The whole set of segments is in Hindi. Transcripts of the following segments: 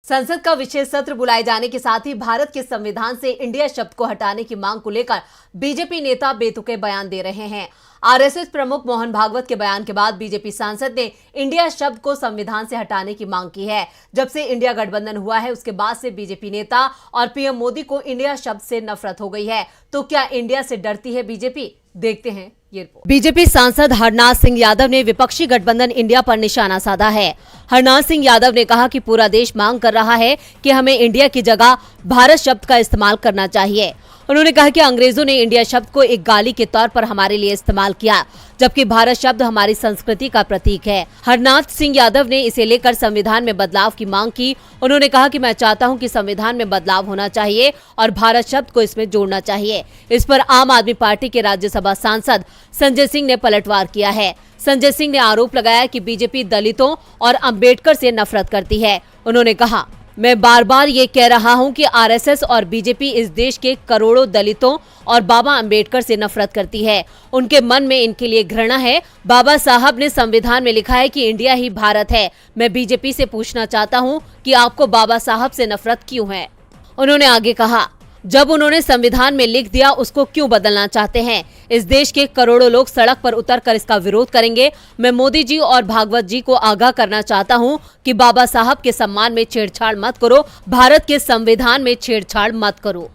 संसद का विशेष सत्र बुलाए जाने के साथ ही भारत के संविधान से इंडिया शब्द को हटाने की मांग को लेकर बीजेपी नेता बेतुके बयान दे रहे हैं। आरएसएस प्रमुख मोहन भागवत के बयान के बाद बीजेपी सांसद ने इंडिया शब्द को संविधान से हटाने की मांग की है। जब से इंडिया गठबंधन हुआ है उसके बाद से बीजेपी नेता और पीएम मोदी को इंडिया शब्द से नफरत हो गई है। तो क्या इंडिया से डरती है बीजेपी? देखते हैं ये रिपोर्ट। बीजेपी सांसद हरनाथ सिंह यादव ने विपक्षी गठबंधन इंडिया पर निशाना साधा है। हरनाथ सिंह यादव ने कहा कि पूरा देश मांग कर रहा है कि हमें इंडिया की जगह भारत शब्द का इस्तेमाल करना चाहिए। उन्होंने कहा कि अंग्रेजों ने इंडिया शब्द को एक गाली के तौर पर हमारे लिए इस्तेमाल किया, जबकि भारत शब्द हमारी संस्कृति का प्रतीक है। हरनाथ सिंह यादव ने इसे लेकर संविधान में बदलाव की मांग की। उन्होंने कहा कि मैं चाहता हूं कि संविधान में बदलाव होना चाहिए और भारत शब्द को इसमें जोड़ना चाहिए। इस पर आम आदमी पार्टी के राज्यसभा सांसद संजय सिंह ने पलटवार किया है। संजय सिंह ने आरोप लगाया कि बीजेपी दलितों और अंबेडकर से नफरत करती है। उन्होंने कहा, मैं बार बार ये कह रहा हूं कि आरएसएस और बीजेपी इस देश के करोड़ों दलितों और बाबा अंबेडकर से नफरत करती है। उनके मन में इनके लिए घृणा है। बाबा साहब ने संविधान में लिखा है कि इंडिया ही भारत है। मैं बीजेपी से पूछना चाहता हूं कि आपको बाबा साहब से नफरत क्यों है? उन्होंने आगे कहा, जब उन्होंने संविधान में लिख दिया उसको क्यों बदलना चाहते हैं? इस देश के करोड़ों लोग सड़क पर उतरकर इसका विरोध करेंगे। मैं मोदी जी और भागवत जी को आगाह करना चाहता हूं कि बाबा साहब के सम्मान में छेड़छाड़ मत करो, भारत के संविधान में छेड़छाड़ मत करो।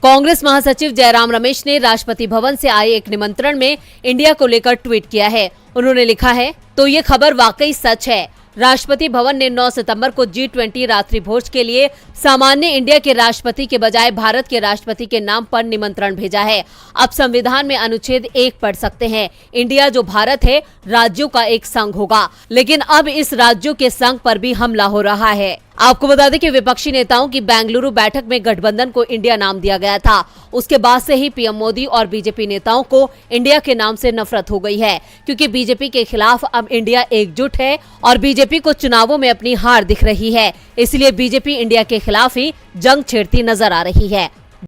कांग्रेस महासचिव जयराम रमेश ने राष्ट्रपति भवन से आए एक निमंत्रण में इंडिया को लेकर ट्वीट किया है। उन्होंने लिखा है, तो ये खबर वाकई सच है। राष्ट्रपति भवन ने 9 सितंबर को G20 रात्रि भोज के लिए सामान्य इंडिया के राष्ट्रपति के बजाय भारत के राष्ट्रपति के नाम पर निमंत्रण भेजा है। अब संविधान में अनुच्छेद 1 पढ़ सकते हैं, इंडिया जो भारत है राज्यों का एक संघ होगा, लेकिन अब इस राज्यों के संघ पर भी हमला हो रहा है। आपको बता दें कि विपक्षी नेताओं की बेंगलुरु बैठक में गठबंधन को इंडिया नाम दिया गया था। उसके बाद से ही पीएम मोदी और बीजेपी नेताओं को इंडिया के नाम से नफरत हो गई है, क्योंकि बीजेपी के खिलाफ अब इंडिया एकजुट है और बीजेपी को चुनावों में अपनी हार दिख रही है। इसलिए बीजेपी इंडिया के खिलाफ ही जंग छेड़ती नजर आ रही है।